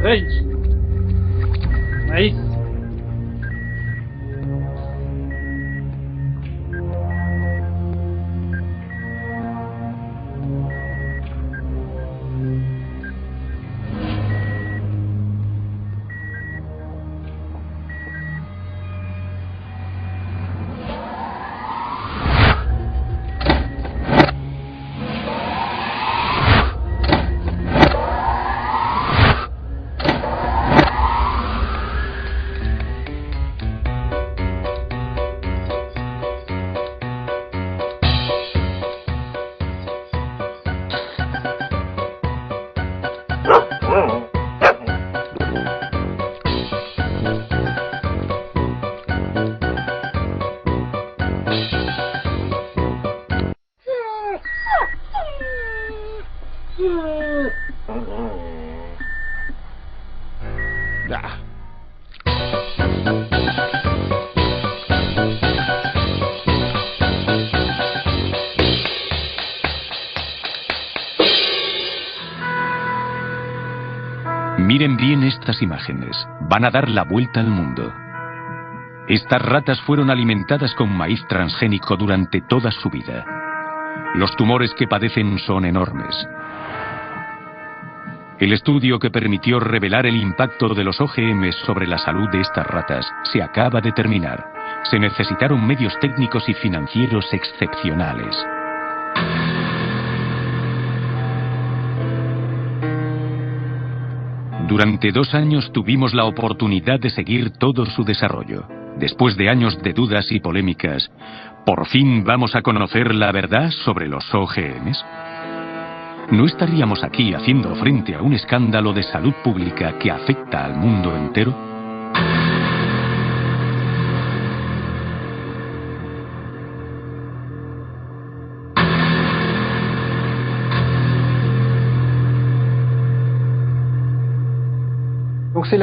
Maíz. Maíz. Miren bien estas imágenes. Van a dar la vuelta al mundo. Estas ratas fueron alimentadas con maíz transgénico durante toda su vida. Los tumores que padecen son enormes. El estudio que permitió revelar el impacto de los OGM sobre la salud de estas ratas se acaba de terminar. Se necesitaron medios técnicos y financieros excepcionales. Durante 2 años tuvimos la oportunidad de seguir todo su desarrollo. Después de años de dudas y polémicas, ¿por fin vamos a conocer la verdad sobre los OGMs? ¿No estaríamos aquí haciendo frente a un escándalo de salud pública que afecta al mundo entero?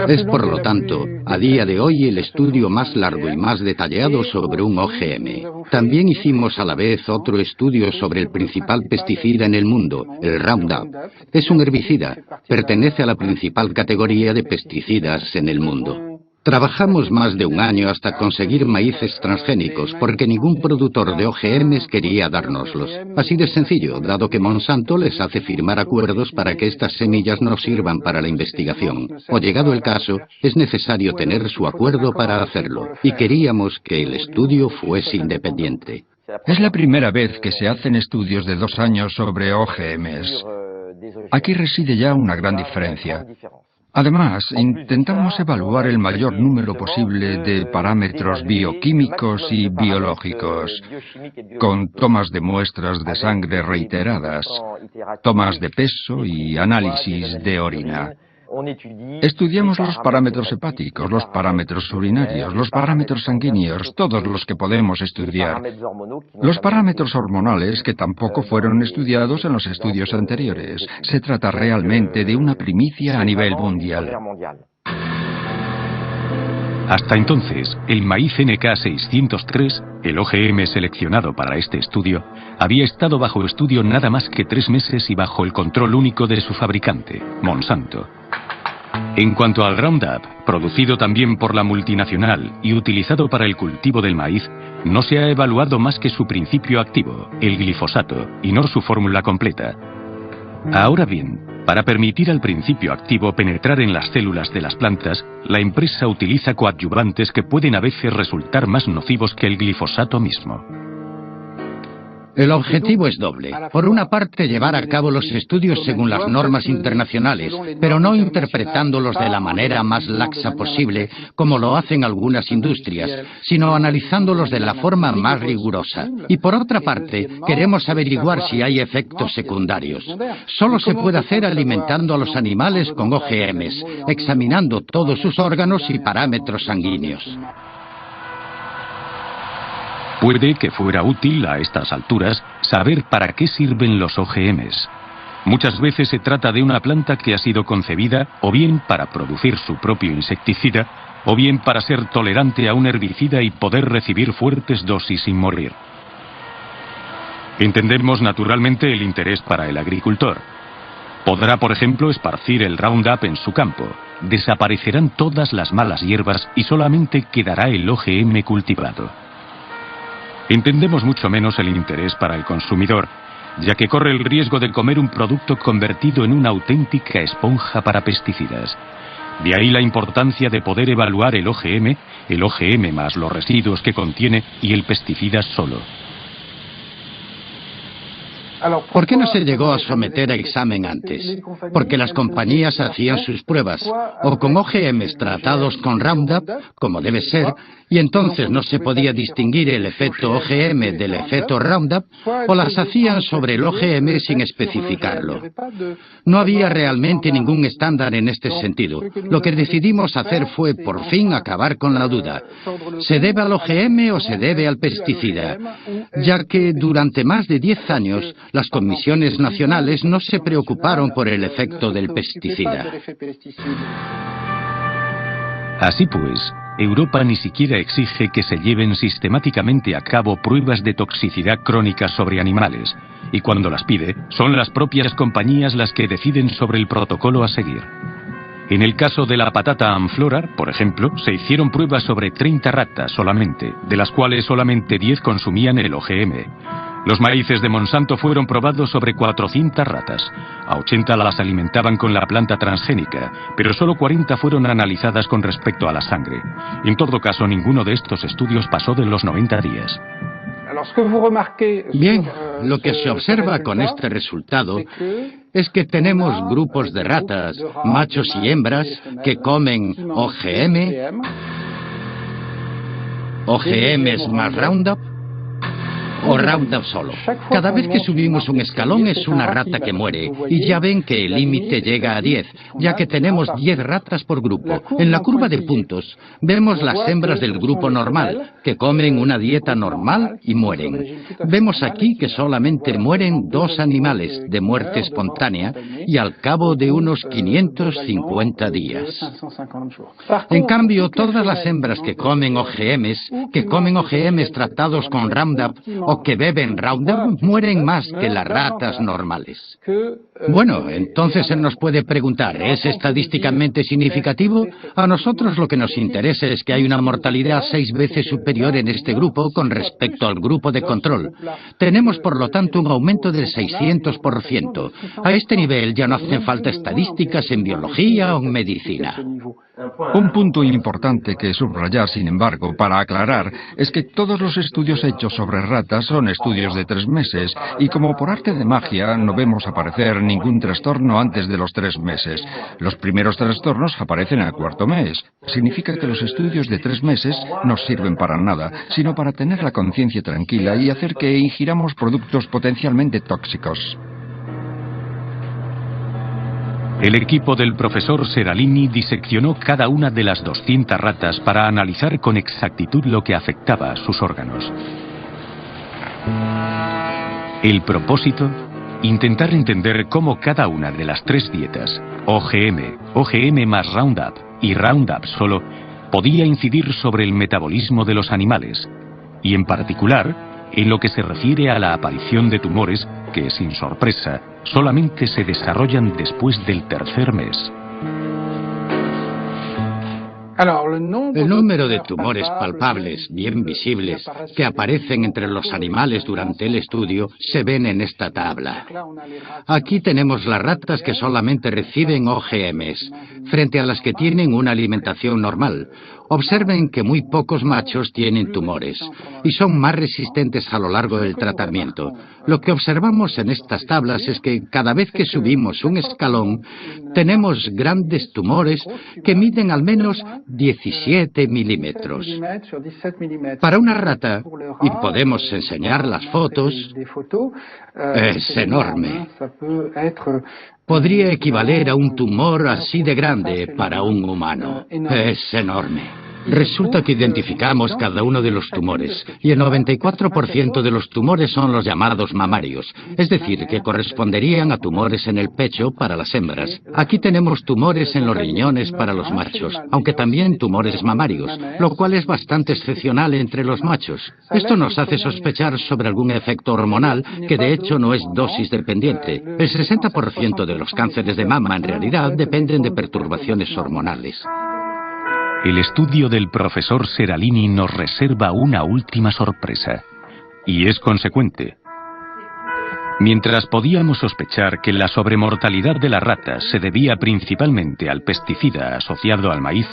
Es, por lo tanto, a día de hoy el estudio más largo y más detallado sobre un OGM. También hicimos a la vez otro estudio sobre el principal pesticida en el mundo, el Roundup. Es un herbicida, pertenece a la principal categoría de pesticidas en el mundo. Trabajamos más de 1 año hasta conseguir maíces transgénicos, porque ningún productor de OGMs quería dárnoslos. Así de sencillo, dado que Monsanto les hace firmar acuerdos para que estas semillas no sirvan para la investigación. O llegado el caso, es necesario tener su acuerdo para hacerlo, y queríamos que el estudio fuese independiente. Es la primera vez que se hacen estudios de 2 años sobre OGMs. Aquí reside ya una gran diferencia. Además, intentamos evaluar el mayor número posible de parámetros bioquímicos y biológicos, con tomas de muestras de sangre reiteradas, tomas de peso y análisis de orina. Estudiamos los parámetros hepáticos, los parámetros urinarios, los parámetros sanguíneos, todos los que podemos estudiar. Los parámetros hormonales que tampoco fueron estudiados en los estudios anteriores. Se trata realmente de una primicia a nivel mundial. Hasta entonces, el maíz NK603, el OGM seleccionado para este estudio, había estado bajo estudio nada más que 3 meses y bajo el control único de su fabricante, Monsanto. En cuanto al Roundup, producido también por la multinacional y utilizado para el cultivo del maíz, no se ha evaluado más que su principio activo, el glifosato, y no su fórmula completa. Ahora bien, para permitir al principio activo penetrar en las células de las plantas, la empresa utiliza coadyuvantes que pueden a veces resultar más nocivos que el glifosato mismo. El objetivo es doble. Por una parte, llevar a cabo los estudios según las normas internacionales, pero no interpretándolos de la manera más laxa posible, como lo hacen algunas industrias, sino analizándolos de la forma más rigurosa. Y por otra parte, queremos averiguar si hay efectos secundarios. Solo se puede hacer alimentando a los animales con OGMs, examinando todos sus órganos y parámetros sanguíneos. Puede que fuera útil a estas alturas saber para qué sirven los OGMs. Muchas veces se trata de una planta que ha sido concebida o bien para producir su propio insecticida o bien para ser tolerante a un herbicida y poder recibir fuertes dosis sin morir. Entendemos naturalmente el interés para el agricultor. Podrá, por ejemplo, esparcir el Roundup en su campo. Desaparecerán todas las malas hierbas y solamente quedará el OGM cultivado. Entendemos mucho menos el interés para el consumidor, ya que corre el riesgo de comer un producto convertido en una auténtica esponja para pesticidas. De ahí la importancia de poder evaluar el OGM más los residuos que contiene y el pesticida solo. ¿Por qué no se llegó a someter a examen antes? Porque las compañías hacían sus pruebas, o con OGMs tratados con Roundup, como debe ser, y entonces no se podía distinguir el efecto OGM del efecto Roundup, o las hacían sobre el OGM sin especificarlo. No había realmente ningún estándar en este sentido. Lo que decidimos hacer fue, por fin, acabar con la duda. ¿Se debe al OGM o se debe al pesticida? Ya que durante más de 10 años, las comisiones nacionales no se preocuparon por el efecto del pesticida. Así pues, Europa ni siquiera exige que se lleven sistemáticamente a cabo pruebas de toxicidad crónica sobre animales, y cuando las pide, son las propias compañías las que deciden sobre el protocolo a seguir. En el caso de la patata Amflora, por ejemplo, se hicieron pruebas sobre 30 ratas solamente, de las cuales solamente 10 consumían el OGM. Los maíces de Monsanto fueron probados sobre 400 ratas. A 80 las alimentaban con la planta transgénica, pero solo 40 fueron analizadas con respecto a la sangre. En todo caso, ninguno de estos estudios pasó de los 90 días. Bien, lo que se observa con este resultado es que tenemos grupos de ratas, machos y hembras, que comen OGMs más Roundup, o Roundup solo. Cada vez que subimos un escalón es una rata que muere, y ya ven que el límite llega a 10, ya que tenemos 10 ratas por grupo. En la curva de puntos vemos las hembras del grupo normal, que comen una dieta normal y mueren. Vemos aquí que solamente mueren 2 animales de muerte espontánea y al cabo de unos 550 días. En cambio, todas las hembras que comen OGMs tratados con Roundup o que beben Roundup mueren más que las ratas normales. Bueno, entonces se nos puede preguntar, ¿es estadísticamente significativo? A nosotros lo que nos interesa es que hay una mortalidad 6 veces superior en este grupo con respecto al grupo de control. Tenemos, por lo tanto, un aumento del 600%. A este nivel ya no hacen falta estadísticas en biología o en medicina. Un punto importante que subrayar, sin embargo, para aclarar, es que todos los estudios hechos sobre ratas son estudios de 3 meses, y como por arte de magia no vemos aparecer ningún trastorno antes de los 3 meses. Los primeros trastornos aparecen al 4.º mes. Significa que los estudios de 3 meses no sirven para nada, sino para tener la conciencia tranquila y hacer que ingiramos productos potencialmente tóxicos. El equipo del profesor Seralini diseccionó cada una de las 200 ratas para analizar con exactitud lo que afectaba a sus órganos. El propósito: intentar entender cómo cada una de las 3 dietas, OGM más Roundup y Roundup solo, podía incidir sobre el metabolismo de los animales, y en particular en lo que se refiere a la aparición de tumores que, sin sorpresa, solamente se desarrollan después del 3.er mes. El número de tumores palpables, bien visibles, que aparecen entre los animales durante el estudio, se ven en esta tabla. Aquí tenemos las ratas que solamente reciben OGMs, frente a las que tienen una alimentación normal. Observen que muy pocos machos tienen tumores y son más resistentes a lo largo del tratamiento. Lo que observamos en estas tablas es que cada vez que subimos un escalón, tenemos grandes tumores que miden al menos 17 milímetros. Para una rata, y podemos enseñar las fotos, es enorme. Podría equivaler a un tumor así de grande para un humano. Es enorme. Resulta que identificamos cada uno de los tumores, y el 94% de los tumores son los llamados mamarios, es decir, que corresponderían a tumores en el pecho para las hembras. Aquí tenemos tumores en los riñones para los machos, aunque también tumores mamarios, lo cual es bastante excepcional entre los machos. Esto nos hace sospechar sobre algún efecto hormonal que de hecho no es dosis dependiente. El 60% de los cánceres de mama en realidad dependen de perturbaciones hormonales. El estudio del profesor Seralini nos reserva una última sorpresa, y es consecuente. Mientras podíamos sospechar que la sobremortalidad de las ratas se debía principalmente al pesticida asociado al maíz,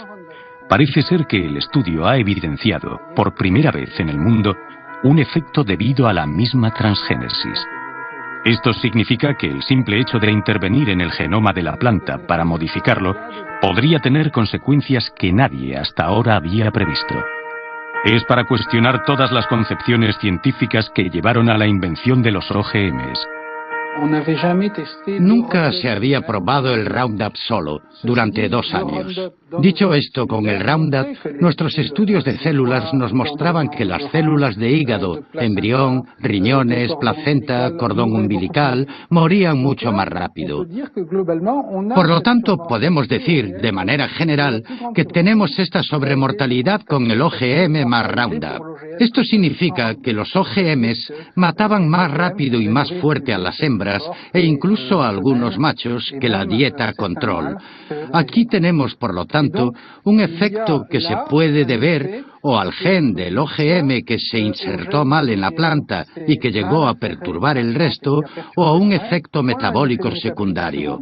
parece ser que el estudio ha evidenciado, por primera vez en el mundo, un efecto debido a la misma transgénesis. Esto significa que el simple hecho de intervenir en el genoma de la planta para modificarlo podría tener consecuencias que nadie hasta ahora había previsto. Es para cuestionar todas las concepciones científicas que llevaron a la invención de los OGMs. Nunca se había probado el Roundup solo, durante 2 años. Dicho esto, con el Roundup, nuestros estudios de células nos mostraban que las células de hígado, embrión, riñones, placenta, cordón umbilical, morían mucho más rápido. Por lo tanto, podemos decir, de manera general, que tenemos esta sobremortalidad con el OGM más Roundup. Esto significa que los OGMs mataban más rápido y más fuerte a las hembras e incluso a algunos machos que la dieta control. Aquí tenemos, por lo tanto, un efecto que se puede deber o al gen del OGM que se insertó mal en la planta y que llegó a perturbar el resto, o a un efecto metabólico secundario.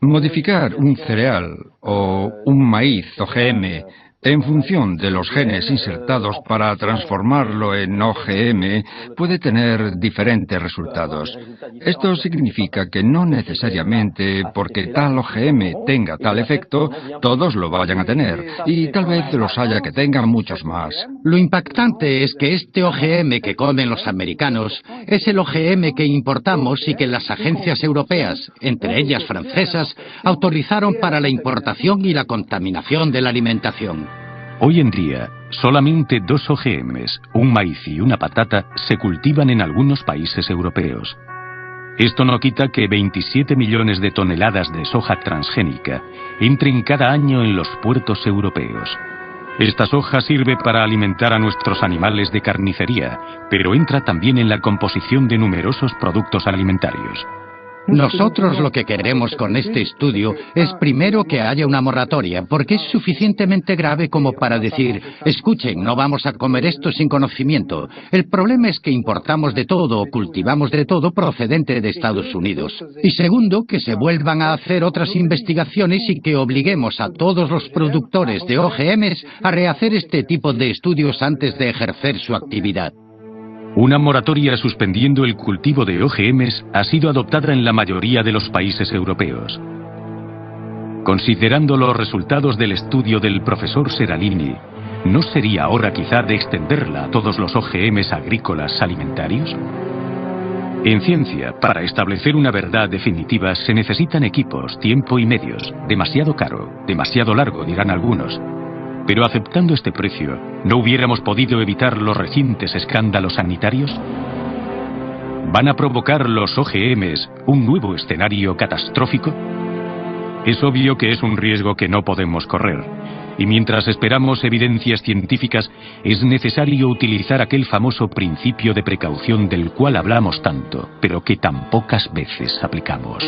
Modificar un cereal o un maíz OGM en función de los genes insertados para transformarlo en OGM puede tener diferentes resultados. Esto significa que no necesariamente porque tal OGM tenga tal efecto, todos lo vayan a tener, y tal vez los haya que tengan muchos más. Lo impactante es que este OGM que comen los americanos es el OGM que importamos y que las agencias europeas, entre ellas francesas, autorizaron para la importación y la contaminación de la alimentación. Hoy en día, solamente 2 OGMs, un maíz y una patata, se cultivan en algunos países europeos. Esto no quita que 27 millones de toneladas de soja transgénica entren cada año en los puertos europeos. Esta soja sirve para alimentar a nuestros animales de carnicería, pero entra también en la composición de numerosos productos alimentarios. Nosotros lo que queremos con este estudio es primero que haya una moratoria, porque es suficientemente grave como para decir, escuchen, no vamos a comer esto sin conocimiento. El problema es que importamos de todo o cultivamos de todo procedente de Estados Unidos. Y segundo, que se vuelvan a hacer otras investigaciones y que obliguemos a todos los productores de OGMs a rehacer este tipo de estudios antes de ejercer su actividad. Una moratoria suspendiendo el cultivo de OGMs ha sido adoptada en la mayoría de los países europeos. Considerando los resultados del estudio del profesor Seralini, ¿no sería hora quizá de extenderla a todos los OGMs agrícolas alimentarios? En ciencia, para establecer una verdad definitiva se necesitan equipos, tiempo y medios. Demasiado caro, demasiado largo, dirán algunos. Pero aceptando este precio, ¿no hubiéramos podido evitar los recientes escándalos sanitarios? ¿Van a provocar los OGMs un nuevo escenario catastrófico? Es obvio que es un riesgo que no podemos correr. Y mientras esperamos evidencias científicas, es necesario utilizar aquel famoso principio de precaución del cual hablamos tanto, pero que tan pocas veces aplicamos.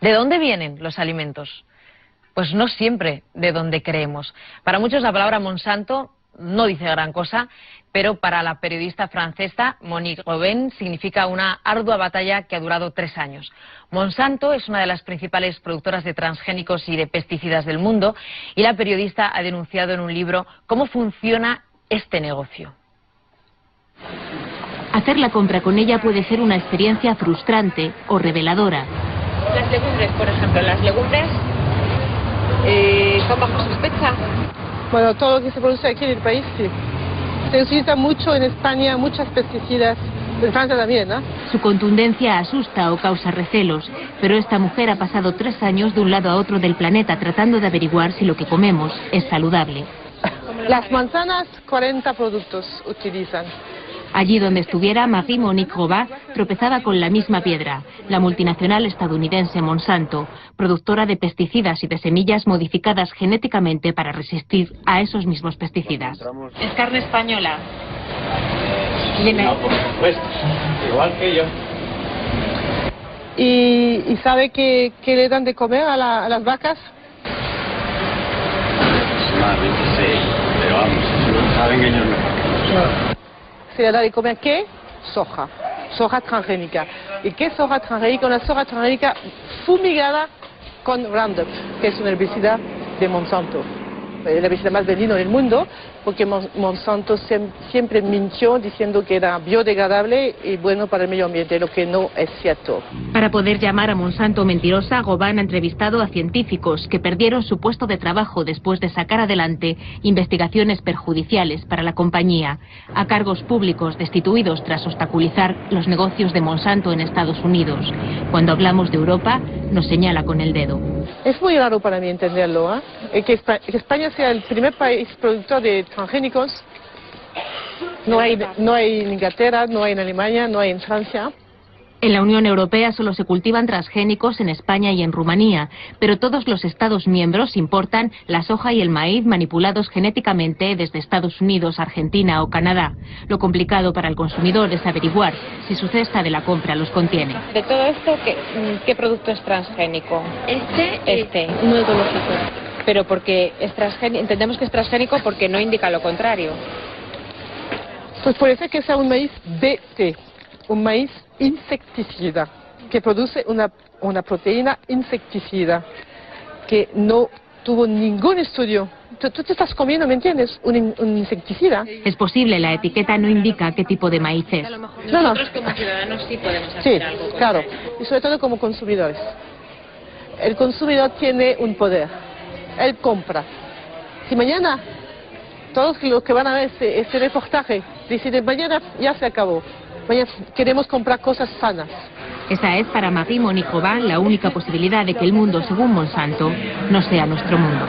¿De dónde vienen los alimentos? Pues no siempre de donde creemos. Para muchos la palabra Monsanto no dice gran cosa, pero para la periodista francesa Monique Robin significa una ardua batalla que ha durado 3 años. Monsanto es una de las principales productoras de transgénicos y de pesticidas del mundo y la periodista ha denunciado en un libro cómo funciona este negocio. Hacer la compra con ella puede ser una experiencia frustrante o reveladora. Las legumbres, por ejemplo, las legumbres son bajo sospecha. Bueno, todo lo que se produce aquí en el país, sí. Se utiliza mucho en España, muchas pesticidas, en Francia también, ¿no? Su contundencia asusta o causa recelos, pero esta mujer ha pasado 3 años de un lado a otro del planeta tratando de averiguar si lo que comemos es saludable. Las manzanas, 40 productos utilizan. Allí donde estuviera, Marie-Monique Robin tropezaba con la misma piedra, la multinacional estadounidense Monsanto, productora de pesticidas y de semillas modificadas genéticamente para resistir a esos mismos pesticidas. ¿Es carne española? No, por supuesto, igual que yo. ¿Y sabe qué le dan de comer a las vacas? Aproximadamente sí, pero vamos, si no lo saben ellos mejor. Se le da de comer ¿qué? Soja, soja transgénica. ¿Y qué es soja transgénica? Una soja transgénica fumigada con Roundup, que es un herbicida de Monsanto. El herbicida más vendido en el mundo, porque Monsanto siempre mintió diciendo que era biodegradable y bueno para el medio ambiente, lo que no es cierto. Para poder llamar a Monsanto mentirosa, Robin ha entrevistado a científicos que perdieron su puesto de trabajo después de sacar adelante investigaciones perjudiciales para la compañía, a cargos públicos destituidos tras obstaculizar los negocios de Monsanto en Estados Unidos. Cuando hablamos de Europa, nos señala con el dedo. Es muy raro para mí entenderlo, ¿eh? Que España sea el primer país productor de transgénicos. No hay en Inglaterra, no hay en Alemania, no hay en Francia. En la Unión Europea solo se cultivan transgénicos en España y en Rumanía, pero todos los Estados miembros importan la soja y el maíz manipulados genéticamente desde Estados Unidos, Argentina o Canadá. Lo complicado para el consumidor es averiguar si su cesta de la compra los contiene. De todo esto, ¿qué producto es transgénico? Este. No ecológico. Pero porque es entendemos que es transgénico porque no indica lo contrario. Pues puede ser que sea un maíz BT, un maíz insecticida, que produce una proteína insecticida, que no tuvo ningún estudio. Tú te estás comiendo, ¿me entiendes? Un insecticida. Es posible, la etiqueta no indica qué tipo de maíz es. Nosotros como ciudadanos sí podemos hacer algo. Sí, claro, y sobre todo como consumidores. El consumidor tiene un poder, él compra. Si mañana todos los que van a ver este reportaje deciden mañana ya se acabó, mañana queremos comprar cosas sanas. Esa es para Marie-Monique Robin la única posibilidad de que el mundo según Monsanto no sea nuestro mundo.